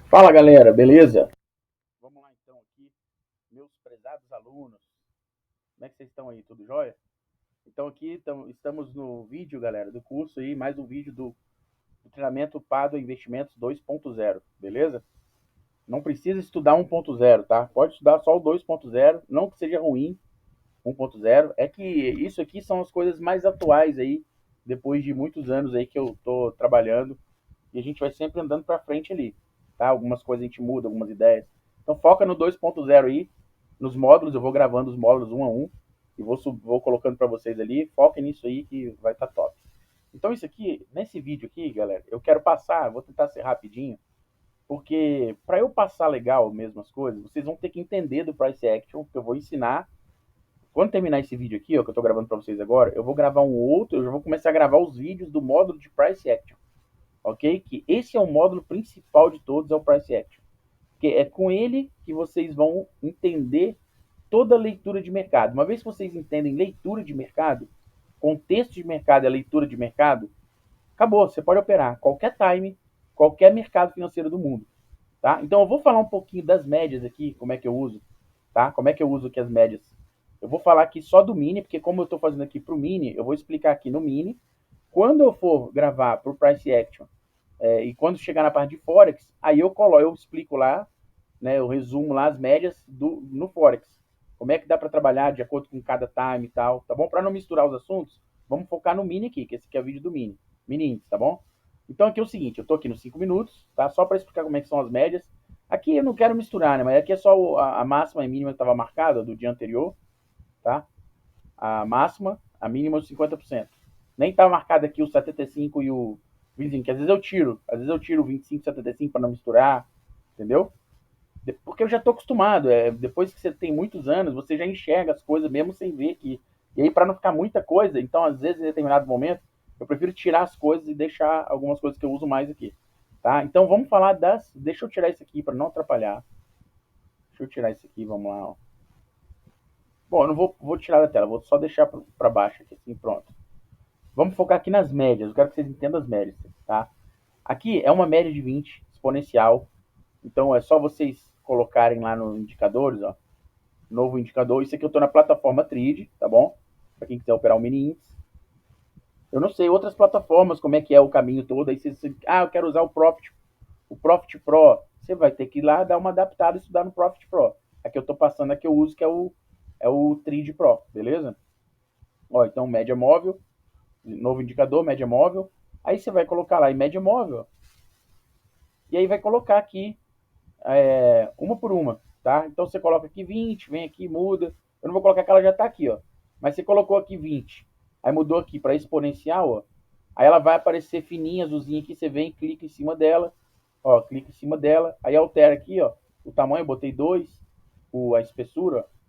Fala galera, beleza? Vamos lá então aqui, meus prezados alunos. Como é que vocês estão aí? Tudo jóia? Então aqui estamos no vídeo, galera, do curso aí, mais um vídeo do treinamento Pado Investimentos 2.0, beleza? Não precisa estudar 1.0, tá? Pode estudar só o 2.0, não que seja ruim 1.0, é que isso aqui são as coisas mais atuais aí, depois de muitos anos aí que eu tô trabalhando, e a gente vai sempre andando para frente ali, tá? Algumas coisas a gente muda, algumas ideias. Então foca no 2.0 aí, nos módulos, eu vou gravando os módulos um a um e vou colocando para vocês ali. Foca nisso aí que vai estar top. Então isso aqui, nesse vídeo aqui, galera, eu quero passar, vou tentar ser rapidinho, porque para eu passar legal mesmo as coisas, vocês vão ter que entender do price action, que eu vou ensinar. Quando terminar esse vídeo aqui, ó, que eu estou gravando para vocês agora, eu vou gravar um outro, eu já vou começar a gravar os vídeos do módulo de price action, ok? Que esse é o módulo principal de todos, é o Price Action. Que é com ele que vocês vão entender toda a leitura de mercado. Uma vez que vocês entendem leitura de mercado, contexto de mercado e a leitura de mercado, acabou, você pode operar qualquer time, qualquer mercado financeiro do mundo, tá? Então eu vou falar um pouquinho das médias aqui, como é que eu uso, tá? Como é que eu uso aqui as médias. Eu vou falar aqui só do mini, porque como eu estou fazendo aqui para o mini, eu vou explicar aqui no mini. Quando eu for gravar para o Price Action, e quando chegar na parte de Forex, aí eu explico lá, né, eu resumo lá as médias no Forex. Como é que dá para trabalhar de acordo com cada time e tal, tá bom? Para não misturar os assuntos, vamos focar no mini aqui, que esse aqui é o vídeo do mini índice, tá bom? Então aqui é o seguinte, eu tô aqui nos 5 minutos, tá? Só para explicar como é que são as médias. Aqui eu não quero misturar, né? Mas aqui é só a máxima e mínima que estava marcada do dia anterior, tá? A máxima, a mínima os 50%. Nem tá marcado aqui o 75 e o 25, que às vezes eu tiro o 25 e 75 para não misturar, entendeu? Porque eu já tô acostumado, depois que você tem muitos anos, você já enxerga as coisas mesmo sem ver aqui. E aí para não ficar muita coisa, então às vezes em determinado momento, eu prefiro tirar as coisas e deixar algumas coisas que eu uso mais aqui, tá? Então vamos falar deixa eu tirar isso aqui para não atrapalhar. Deixa eu tirar isso aqui, vamos lá, ó. Bom, eu não vou tirar da tela, vou só deixar para baixo aqui, assim, pronto. Vamos focar aqui nas médias. Eu quero que vocês entendam as médias, tá? Aqui é uma média de 20 exponencial. Então é só vocês colocarem lá nos indicadores, ó. Novo indicador. Isso aqui eu estou na plataforma Trade, tá bom? Para quem quiser operar o mini índice. Eu não sei outras plataformas como é que é o caminho todo. Aí eu quero usar o Profit Pro. Você vai ter que ir lá dar uma adaptada e estudar no Profit Pro. Aqui eu estou passando, aqui eu uso que é o Trade Pro, beleza? Ó, então média móvel, novo indicador, média móvel. Aí você vai colocar lá em média móvel. E aí vai colocar aqui uma por uma, tá? Então você coloca aqui 20, vem aqui, muda. Eu não vou colocar que ela já está aqui, ó. Mas você colocou aqui 20. Aí mudou aqui para exponencial, ó. Aí ela vai aparecer fininha, azulzinha aqui, você vem, clica em cima dela, ó, clica em cima dela, aí altera aqui, ó, o tamanho, eu botei 2, a espessura, ó.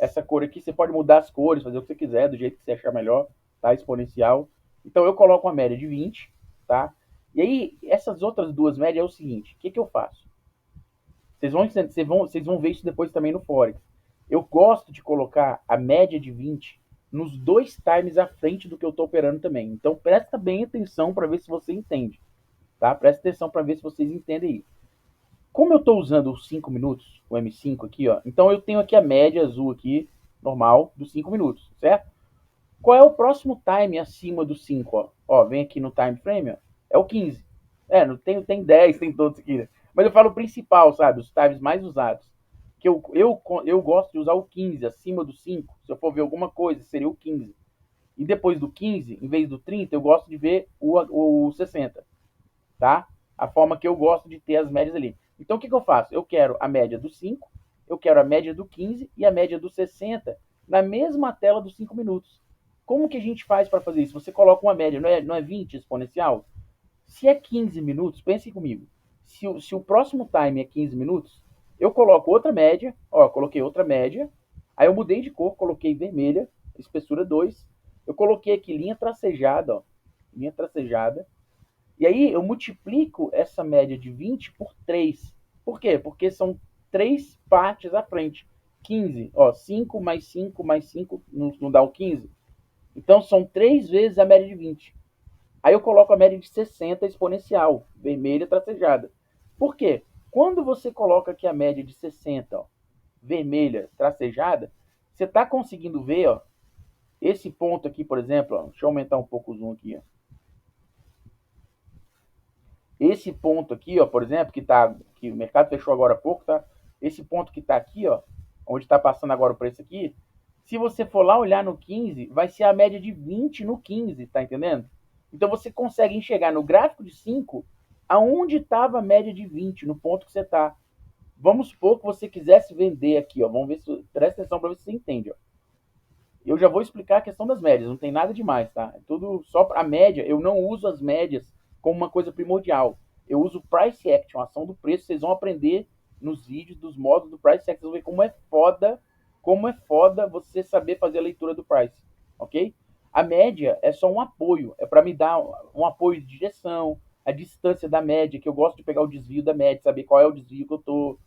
Essa cor aqui, você pode mudar as cores, fazer o que você quiser, do jeito que você achar melhor, tá? Exponencial. Então eu coloco uma média de 20, tá? E aí, essas outras duas médias é o seguinte, o que, que eu faço? Vocês vão ver isso depois também no Forex. Eu gosto de colocar a média de 20 nos dois times à frente do que eu estou operando também. Então presta bem atenção para ver se você entende. Tá? Presta atenção para ver se vocês entendem isso. Como eu estou usando os 5 minutos, o M5 aqui, ó, então eu tenho aqui a média azul aqui, normal, dos 5 minutos, certo? Qual é o próximo time acima do 5? Ó, vem aqui no time frame, ó, é o 15. Não tem 10, tem todos aqui, né? Mas eu falo o principal, sabe? Os times mais usados. Que eu gosto de usar o 15 acima do 5. Se eu for ver alguma coisa, seria o 15. E depois do 15, em vez do 30, eu gosto de ver o 60, tá? A forma que eu gosto de ter as médias ali. Então o que, que eu faço? Eu quero a média do 5, eu quero a média do 15 e a média do 60 na mesma tela dos 5 minutos. Como que a gente faz para fazer isso? Você coloca uma média, não é 20 exponencial? Se é 15 minutos, pensem comigo. Se o próximo time é 15 minutos, eu coloco outra média, ó, coloquei outra média, aí eu mudei de cor, coloquei vermelha, espessura 2, eu coloquei aqui linha tracejada, ó, linha tracejada, e aí eu multiplico essa média de 20 por 3. Por quê? Porque são 3 partes à frente. 15, ó, 5 mais 5 mais 5 não dá o 15? Então são 3 vezes a média de 20. Aí eu coloco a média de 60 exponencial, vermelha tracejada. Por quê? quando você coloca aqui a média de 60, ó, vermelha, tracejada, você está conseguindo ver, ó, esse ponto aqui, por exemplo, ó, deixa eu aumentar um pouco o zoom aqui, ó. Esse ponto aqui, ó, por exemplo, que o mercado fechou agora há pouco, tá? Esse ponto que está aqui, ó, onde está passando agora o preço aqui, se você for lá olhar no 15, vai ser a média de 20 no 15, tá entendendo? Então você consegue enxergar no gráfico de 5 aonde estava a média de 20, no ponto que você está. Vamos supor que você quisesse vender aqui, ó. Vamos ver se. Presta atenção para ver se você entende, ó. Eu já vou explicar a questão das médias, não tem nada demais, tá? É tudo só para a média. Eu não uso as médias como uma coisa primordial. Eu uso price action, ação do preço. Vocês vão aprender nos vídeos dos modos do price action, vocês vão ver como é foda você saber fazer a leitura do price, ok? A média é só um apoio, é para me dar um apoio de direção, a distância da média, que eu gosto de pegar o desvio da média, saber qual é o desvio que eu tô,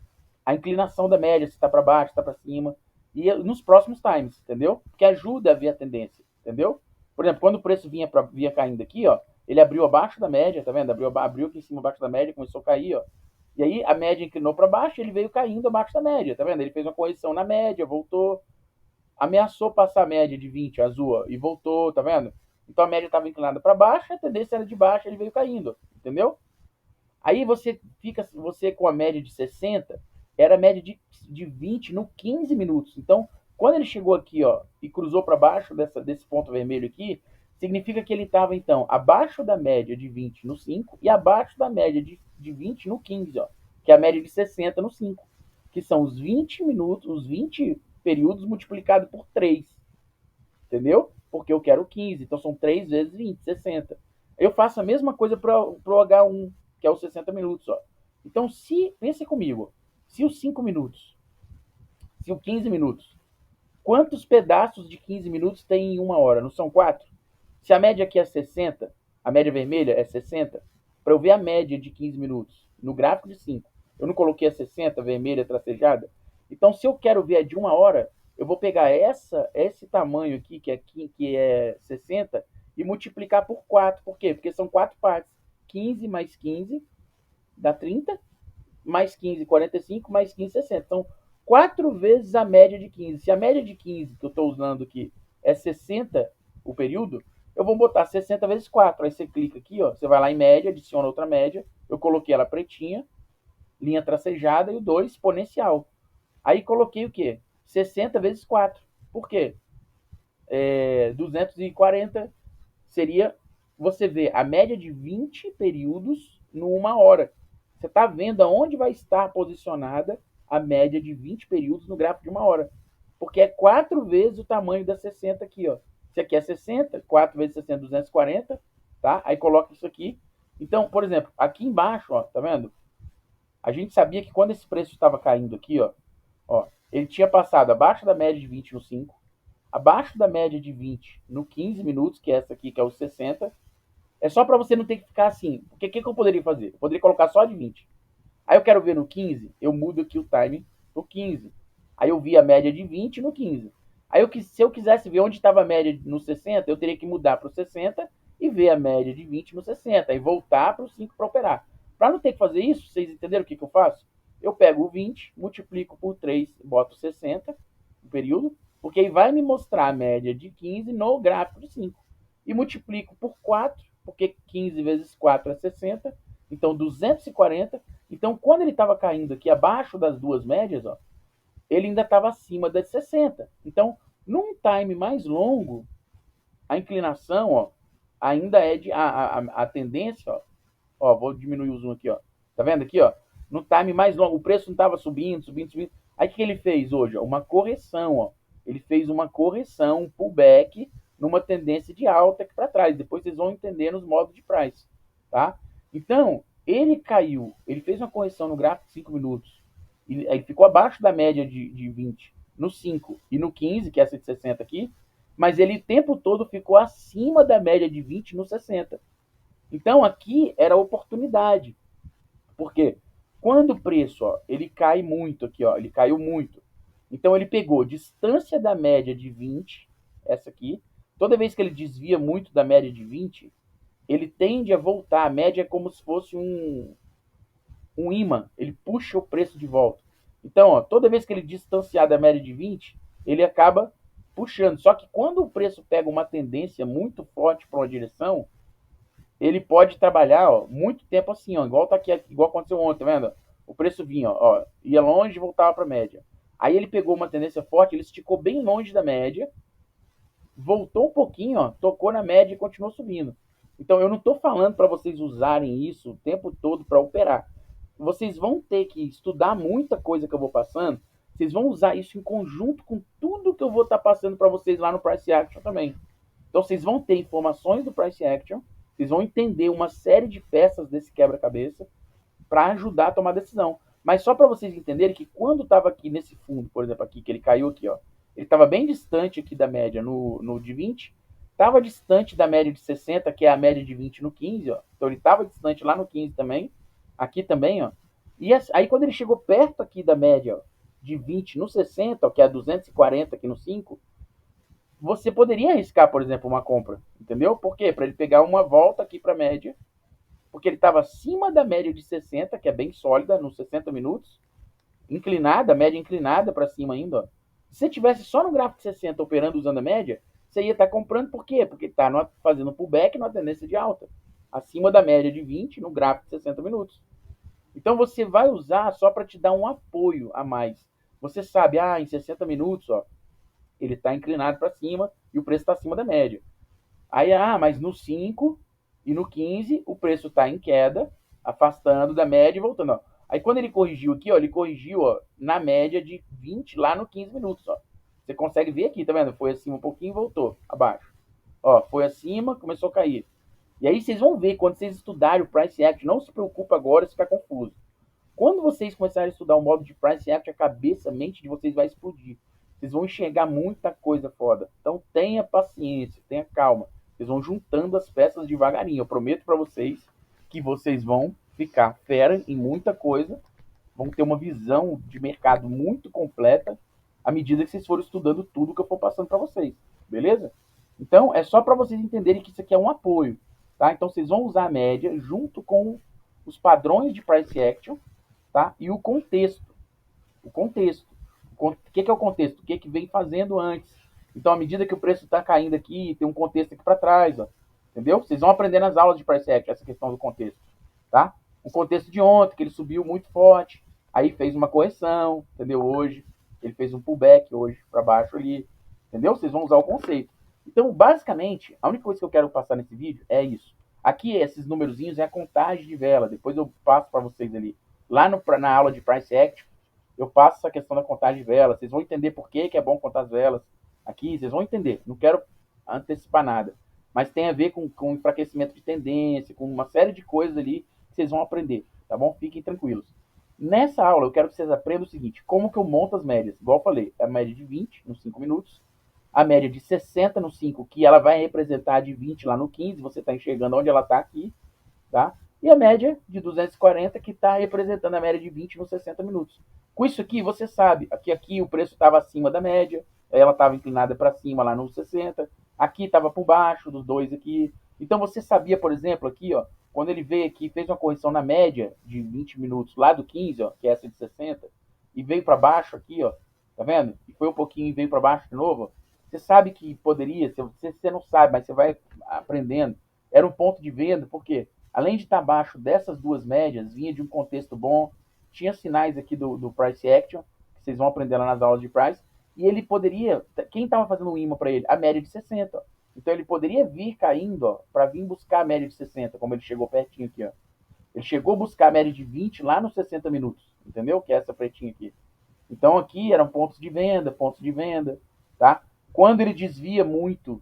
a inclinação da média, se está para baixo, se está para cima, e nos próximos times, entendeu? Que ajuda a ver a tendência, entendeu? Por exemplo, quando o preço vinha caindo aqui, ó, ele abriu abaixo da média, tá vendo? Abriu aqui em cima abaixo da média, começou a cair, ó. E aí a média inclinou para baixo, ele veio caindo abaixo da média, tá vendo? Ele fez uma correção na média, voltou, ameaçou passar a média de 20, azul, ó, e voltou, tá vendo? Então a média estava inclinada para baixo, a tendência era de baixo, ele veio caindo, entendeu? Aí você com a média de 60, era a média de 20 no 15 minutos. Então, quando ele chegou aqui, ó, e cruzou para baixo desse ponto vermelho aqui, significa que ele estava, então, abaixo da média de 20 no 5 e abaixo da média de 20 no 15, ó, que é a média de 60 no 5, que são os 20 minutos, os 20 períodos multiplicado por 3, entendeu? Porque eu quero 15, então são 3 vezes 20, 60. Eu faço a mesma coisa para o H1, que é os 60 minutos. Ó. Então, pense comigo, se os 5 minutos, se os 15 minutos, quantos pedaços de 15 minutos tem em uma hora? Não são 4? Se a média aqui é 60, a média vermelha é 60, para eu ver a média de 15 minutos no gráfico de 5, eu não coloquei a 60 vermelha tracejada? Então, se eu quero ver a de uma hora, eu vou pegar esse tamanho aqui, que é 60, e multiplicar por 4. Por quê? Porque são 4 partes. 15 mais 15 dá 30, mais 15, 45, mais 15, 60. Então, 4 vezes a média de 15. Se a média de 15 que eu estou usando aqui é 60 o período, eu vou botar 60 vezes 4. Aí você clica aqui, ó, você vai lá em média, adiciona outra média. Eu coloquei ela pretinha, linha tracejada e o 2 exponencial. Aí coloquei o quê? 60 vezes 4. Por quê? 240 seria você ver a média de 20 períodos numa hora. Você está vendo aonde vai estar posicionada a média de 20 períodos no gráfico de uma hora. Porque é 4 vezes o tamanho da 60 aqui, ó. Isso aqui é 60, 4 vezes 60, 240, tá? Aí coloca isso aqui. Então, por exemplo, aqui embaixo, ó, tá vendo? A gente sabia que quando esse preço estava caindo aqui, ó, ele tinha passado abaixo da média de 20 no 5, abaixo da média de 20 no 15 minutos, que é essa aqui, que é os 60. É só para você não ter que ficar assim. Porque o que eu poderia fazer? Eu poderia colocar só de 20. Aí eu quero ver no 15, eu mudo aqui o time no 15. Aí eu vi a média de 20 no 15. Aí se eu quisesse ver onde estava a média no 60, eu teria que mudar para o 60 e ver a média de 20 no 60. Aí voltar para o 5 para operar. Para não ter que fazer isso, vocês entenderam o que eu faço? Eu pego o 20, multiplico por 3, boto 60 no período, porque aí vai me mostrar a média de 15 no gráfico de 5. E multiplico por 4, porque 15 vezes 4 é 60, então 240. Então, quando ele estava caindo aqui abaixo das duas médias, ó, ele ainda estava acima das 60. Então, num time mais longo, a inclinação, ó, ainda é de a tendência, ó, vou diminuir o zoom aqui, ó. Tá vendo aqui, ó? No time mais longo, o preço não estava subindo, subindo, subindo. Aí o que ele fez hoje? Ó? Uma correção, ó. Ele fez uma correção, um pullback numa tendência de alta aqui para trás. Depois vocês vão entender nos modos de price, tá? Então, ele caiu, ele fez uma correção no gráfico de 5 minutos. Aí ficou abaixo da média de 20 no 5 e no 15, que é essa de 60 aqui, mas ele o tempo todo ficou acima da média de 20 no 60. Então aqui era oportunidade. Porque quando o preço, ó, ele cai muito aqui, ó, ele caiu muito. Então ele pegou distância da média de 20, essa aqui. Toda vez que ele desvia muito da média de 20, ele tende a voltar. A média é como se fosse um ímã, ele puxa o preço de volta. Então, ó, toda vez que ele distanciar da média de 20, ele acaba puxando. Só que quando o preço pega uma tendência muito forte para uma direção, ele pode trabalhar, ó, muito tempo assim, ó, igual tá aqui, igual aconteceu ontem, tá vendo? O preço vinha, ó, ia longe e voltava para a média. Aí ele pegou uma tendência forte, ele esticou bem longe da média, voltou um pouquinho, ó, tocou na média e continuou subindo. Então eu não estou falando para vocês usarem isso o tempo todo para operar. Vocês vão ter que estudar muita coisa que eu vou passando. Vocês vão usar isso em conjunto com tudo que eu vou estar passando para vocês lá no Price Action também. Então vocês vão ter informações do Price Action, vocês vão entender uma série de peças desse quebra-cabeça para ajudar a tomar decisão. Mas só para vocês entenderem que quando estava aqui nesse fundo, por exemplo, aqui, que ele caiu aqui, ó, ele estava bem distante aqui da média no de 20, estava distante da média de 60, que é a média de 20 no 15, ó. Então ele estava distante lá no 15 também, aqui também, ó. E aí quando ele chegou perto aqui da média, ó, de 20 no 60, ó, que é a 240 aqui no 5, você poderia arriscar, por exemplo, uma compra, entendeu? Por quê? Para ele pegar uma volta aqui para a média, porque ele estava acima da média de 60, que é bem sólida, nos 60 minutos, inclinada, média inclinada para cima ainda. Ó. Se você tivesse só no gráfico de 60 operando usando a média, você ia estar comprando por quê? Porque está fazendo pullback numa tendência de alta, acima da média de 20 no gráfico de 60 minutos. Então você vai usar só para te dar um apoio a mais. Você sabe, em 60 minutos, ó, ele está inclinado para cima e o preço está acima da média. Aí, mas no 5 e no 15 o preço está em queda, afastando da média e voltando. Ó. Aí quando ele corrigiu aqui, ó, ele corrigiu ó, na média de 20 lá no 15 minutos. Ó. Você consegue ver aqui, tá vendo? Foi acima um pouquinho e voltou abaixo. Ó, foi acima, começou a cair. E aí vocês vão ver, quando vocês estudarem o Price Action, não se preocupa agora se ficar confuso. Quando vocês começarem a estudar o modo de Price Action, a cabeça, a mente de vocês vai explodir. Vocês vão enxergar muita coisa foda. Então tenha paciência, tenha calma. Vocês vão juntando as peças devagarinho. Eu prometo para vocês que vocês vão ficar fera em muita coisa, vão ter uma visão de mercado muito completa à medida que vocês forem estudando tudo que eu for passando para vocês. Beleza? Então é só para vocês entenderem que isso aqui é um apoio. Tá? Então vocês vão usar a média junto com os padrões de Price Action, tá? E o contexto. O contexto. O que é o contexto? O que vem fazendo antes. Então, à medida que o preço está caindo aqui, tem um contexto aqui para trás. Ó. Entendeu? Vocês vão aprender nas aulas de Price Action essa questão do contexto. Tá? O contexto de ontem, que ele subiu muito forte, aí fez uma correção, entendeu? Hoje, ele fez um pullback hoje para baixo ali. Entendeu? Vocês vão usar o conceito. Então, basicamente, a única coisa que eu quero passar nesse vídeo é isso. Aqui, esses numerozinhos é a contagem de vela. Depois eu passo para vocês ali. Lá na aula de Price Action, eu passo essa questão da contagem de velas. Vocês vão entender por que é bom contar as velas aqui. Vocês vão entender. Não quero antecipar nada. Mas tem a ver com enfraquecimento de tendência, com uma série de coisas ali que vocês vão aprender. Tá bom? Fiquem tranquilos. Nessa aula, eu quero que vocês aprendam o seguinte. Como que eu monto as médias? Igual eu falei, a média de 20 nos 5 minutos. A média de 60 no 5, que ela vai representar a de 20 lá no 15. Você está enxergando onde ela está aqui. Tá? E a média de 240, que está representando a média de 20 nos 60 minutos. Com isso aqui, você sabe, aqui o preço estava acima da média, ela estava inclinada para cima lá nos 60, aqui estava por baixo dos dois aqui. Então você sabia, por exemplo, aqui, ó, quando ele veio aqui, fez uma correção na média de 20 minutos lá do 15, ó, que é essa de 60, e veio para baixo aqui, ó, tá vendo? E foi um pouquinho e veio para baixo de novo. Ó. Você sabe que poderia, você não sabe, mas você vai aprendendo. Era um ponto de venda, por quê? Além de estar abaixo dessas duas médias, vinha de um contexto bom, tinha sinais aqui do Price Action, que vocês vão aprender lá nas aulas de Price, e ele poderia, quem estava fazendo o imã para ele? A média de 60. Ó. Então ele poderia vir caindo para vir buscar a média de 60, como ele chegou pertinho aqui. Ó. Ele chegou a buscar a média de 20 lá nos 60 minutos, entendeu? Que é essa pretinha aqui. Então aqui eram pontos de venda, tá? Quando ele desvia muito,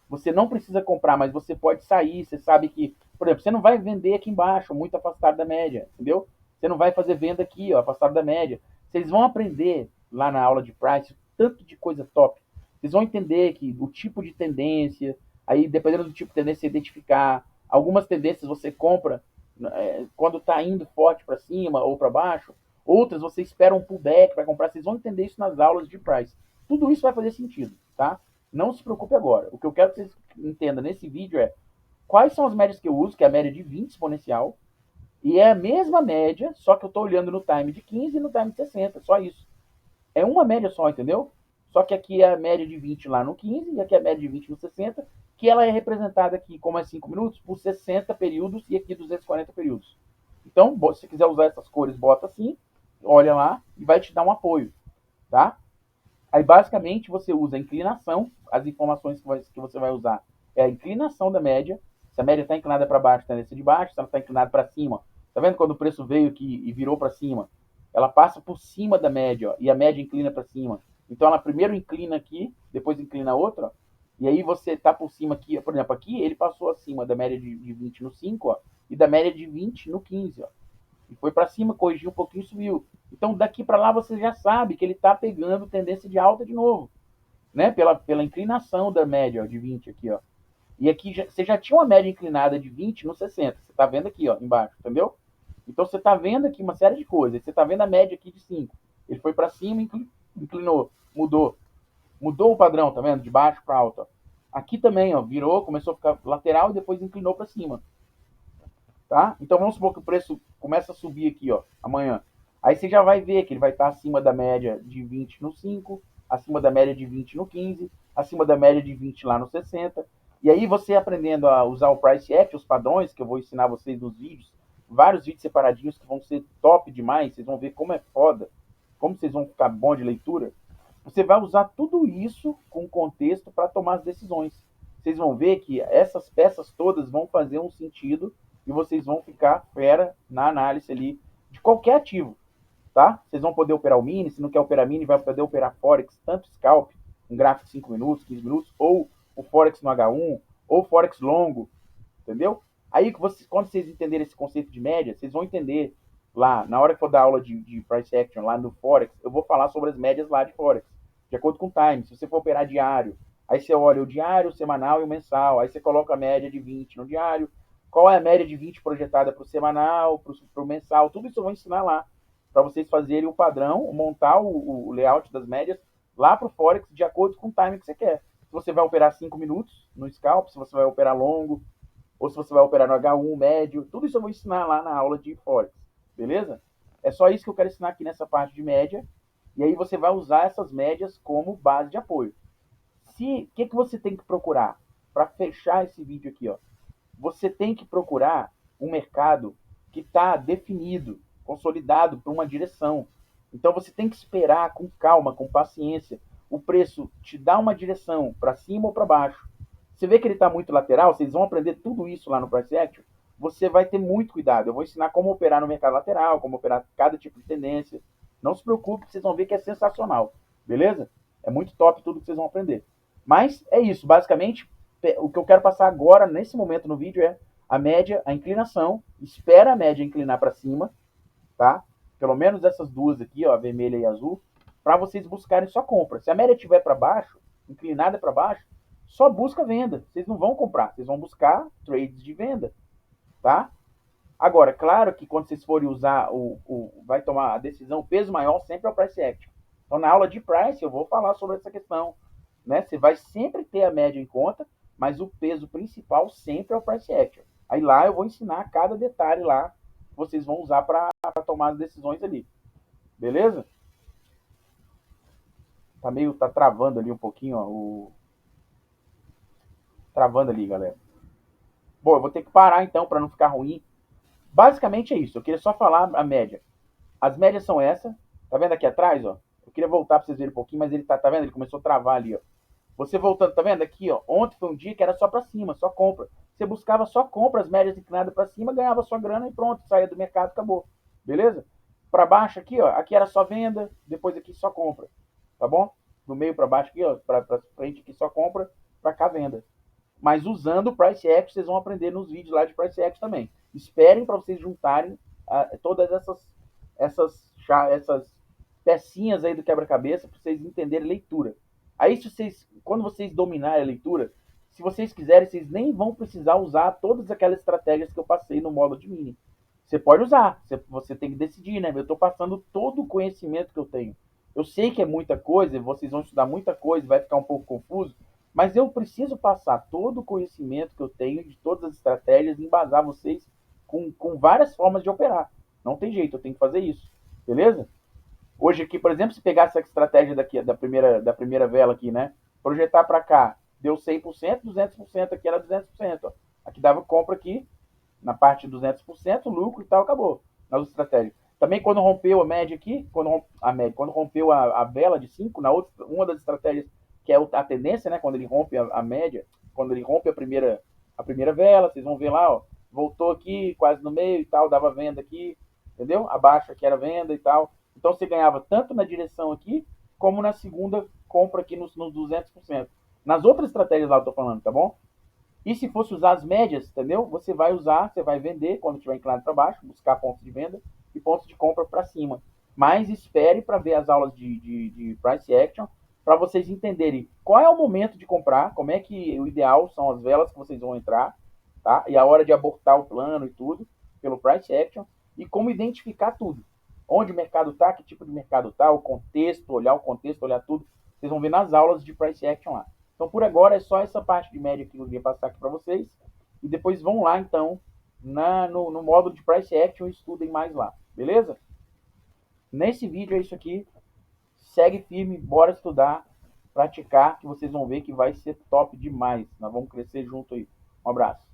você não precisa comprar, mas você pode sair, você sabe que, por exemplo, você não vai vender aqui embaixo, muito afastado da média, entendeu? Você não vai fazer venda aqui, ó, afastado da média. Vocês vão aprender lá na aula de price tanto de coisa top. Vocês vão entender que o tipo de tendência, aí dependendo do tipo de tendência, identificar. Algumas tendências você compra quando está indo forte para cima ou para baixo. Outras você espera um pullback para comprar. Vocês vão entender isso nas aulas de price. Tudo isso vai fazer sentido, tá? Não se preocupe agora. O que eu quero que vocês entendam nesse vídeo é quais são as médias que eu uso, que é a média de 20 exponencial, E é a mesma média, só que eu estou olhando no time de 15 e no time de 60, só isso. É uma média só, entendeu? Só que aqui é a média de 20 lá no 15 e aqui é a média de 20 no 60, que ela é representada aqui, como é 5 minutos, por 60 períodos e aqui 240 períodos. Então, se você quiser usar essas cores, bota assim, olha lá e vai te dar um apoio, tá? Aí, basicamente, você usa a inclinação, as informações que você vai usar é a inclinação da média. Se a média está inclinada para baixo, tendência de baixo. Se ela está inclinada para cima, tá vendo quando o preço veio aqui e virou para cima? Ela passa por cima da média, ó, e a média inclina para cima. Então, ela primeiro inclina aqui, depois inclina a outra, ó, e aí você está por cima aqui, por exemplo, aqui ele passou acima da média de 20 no 5, ó, e da média de 20 no 15, ó. E foi para cima, corrigiu um pouquinho e subiu. Então, daqui para lá você já sabe que ele está pegando tendência de alta de novo, né? Pela inclinação da média, ó, de 20 aqui, ó. E aqui você já tinha uma média inclinada de 20 no 60. Você está vendo aqui, ó, embaixo, entendeu? Então você está vendo aqui uma série de coisas. Você está vendo a média aqui de 5. Ele foi para cima, inclinou, mudou. Mudou o padrão, tá vendo? De baixo para alto. Ó. Aqui também, ó, virou, começou a ficar lateral e depois inclinou para cima. Tá? Então vamos supor que o preço começa a subir aqui, ó, amanhã. Aí você já vai ver que ele vai estar acima da média de 20 no 5, acima da média de 20 no 15, acima da média de 20 lá no 60. E aí você aprendendo a usar o Price Action, os padrões, que eu vou ensinar vocês nos vídeos, vários vídeos separadinhos que vão ser top demais, vocês vão ver como é foda, como vocês vão ficar bom de leitura. Você vai usar tudo isso com contexto para tomar as decisões. Vocês vão ver que essas peças todas vão fazer um sentido e vocês vão ficar fera na análise ali de qualquer ativo, tá? Vocês vão poder operar o mini, se não quer operar mini, vai poder operar Forex, tanto scalp, um gráfico de 5 minutos, 15 minutos, ou o Forex no H1, ou Forex longo, entendeu? Aí, quando vocês entenderem esse conceito de média, vocês vão entender lá, na hora que for dar aula de Price Action lá no Forex, eu vou falar sobre as médias lá de Forex, de acordo com o time. Se você for operar diário, aí você olha o diário, o semanal e o mensal, aí você coloca a média de 20 no diário, qual é a média de 20 projetada para o semanal, para o mensal, tudo isso eu vou ensinar lá, para vocês fazerem o padrão, montar o layout das médias lá para o Forex de acordo com o time que você quer. Se você vai operar 5 minutos no scalp, se você vai operar longo, ou se você vai operar no H1 médio, tudo isso eu vou ensinar lá na aula de Forex, beleza? É só isso que eu quero ensinar aqui nessa parte de média, e aí você vai usar essas médias como base de apoio. O que você tem que procurar para fechar esse vídeo aqui, ó? Você tem que procurar um mercado que está definido, consolidado por uma direção. Então você tem que esperar com calma, com paciência, o preço te dá uma direção para cima ou para baixo. Você vê que ele está muito lateral, vocês vão aprender tudo isso lá no Price Action. Você vai ter muito cuidado. Eu vou ensinar como operar no mercado lateral, como operar cada tipo de tendência. Não se preocupe, vocês vão ver que é sensacional. Beleza? É muito top tudo que vocês vão aprender. Mas é isso, basicamente, o que eu quero passar agora, nesse momento no vídeo, é a média, a inclinação. Espera a média inclinar para cima, tá? Pelo menos essas duas aqui, ó, a vermelha e a azul, para vocês buscarem só compra. Se a média estiver para baixo, inclinada para baixo, só busca venda. Vocês não vão comprar, vocês vão buscar trades de venda, tá? Agora, claro que quando vocês forem usar vai tomar a decisão, o peso maior sempre é o price action. Então, na aula de price, eu vou falar sobre essa questão, né? Você vai sempre ter a média em conta, mas o peso principal sempre é o price action. Aí lá eu vou ensinar cada detalhe lá que vocês vão usar para tomar as decisões ali. Beleza? Tá travando ali um pouquinho, ó, travando ali, galera. Bom, eu vou ter que parar então para não ficar ruim. Basicamente é isso. Eu queria só falar a média. As médias são essa. Tá vendo aqui atrás, ó? Eu queria voltar para vocês verem um pouquinho, mas ele tá vendo? Ele começou a travar ali, ó. Você voltando, tá vendo aqui, ó? Ontem foi um dia que era só para cima, só compra. Você buscava só compra, as médias inclinadas para cima, ganhava sua grana e pronto, saía do mercado, acabou. Beleza? Para baixo aqui, ó, aqui era só venda, depois aqui só compra. Tá bom? Do meio para baixo aqui, ó, para frente aqui só compra, para cá venda. Mas usando o Price Action, vocês vão aprender nos vídeos lá de Price Action também. Esperem para vocês juntarem todas essas pecinhas aí do quebra-cabeça para vocês entenderem leitura. Aí, quando vocês dominarem a leitura, se vocês quiserem, vocês nem vão precisar usar todas aquelas estratégias que eu passei no módulo de mini. Você pode usar, você tem que decidir, né? Eu estou passando todo o conhecimento que eu tenho. Eu sei que é muita coisa, vocês vão estudar muita coisa, vai ficar um pouco confuso, mas eu preciso passar todo o conhecimento que eu tenho de todas as estratégias e embasar vocês com várias formas de operar. Não tem jeito, eu tenho que fazer isso. Beleza? Hoje aqui, por exemplo, se pegar essa estratégia daqui, da primeira vela aqui, né? Projetar para cá, deu 100%, 200%, aqui era 200%. Ó. Aqui dava compra aqui, na parte de 200%, lucro e tal, acabou. Nas estratégias. Também quando rompeu a média aqui, quando rompeu a vela de 5, uma das estratégias que é a tendência, né? Quando ele rompe a média, quando ele rompe a primeira vela, vocês vão ver lá, ó, voltou aqui, quase no meio e tal, dava venda aqui, entendeu? Abaixo aqui era venda e tal. Então você ganhava tanto na direção aqui, como na segunda compra aqui nos 200%. Nas outras estratégias lá eu tô falando, tá bom? E se fosse usar as médias, entendeu? Você vai usar, você vai vender quando estiver inclinado para baixo, buscar pontos de venda e pontos de compra para cima. Mas espere para ver as aulas de price action, para vocês entenderem qual é o momento de comprar, como é que o ideal são as velas que vocês vão entrar, tá? E a hora de abortar o plano e tudo, pelo price action, e como identificar tudo. Onde o mercado está, que tipo de mercado está, o contexto, olhar tudo. Vocês vão ver nas aulas de price action lá. Então, por agora, é só essa parte de média que eu queria passar aqui para vocês. E depois vão lá, então, no módulo de Price Action e estudem mais lá. Beleza? Nesse vídeo é isso aqui. Segue firme, bora estudar, praticar, que vocês vão ver que vai ser top demais. Nós vamos crescer junto aí. Um abraço.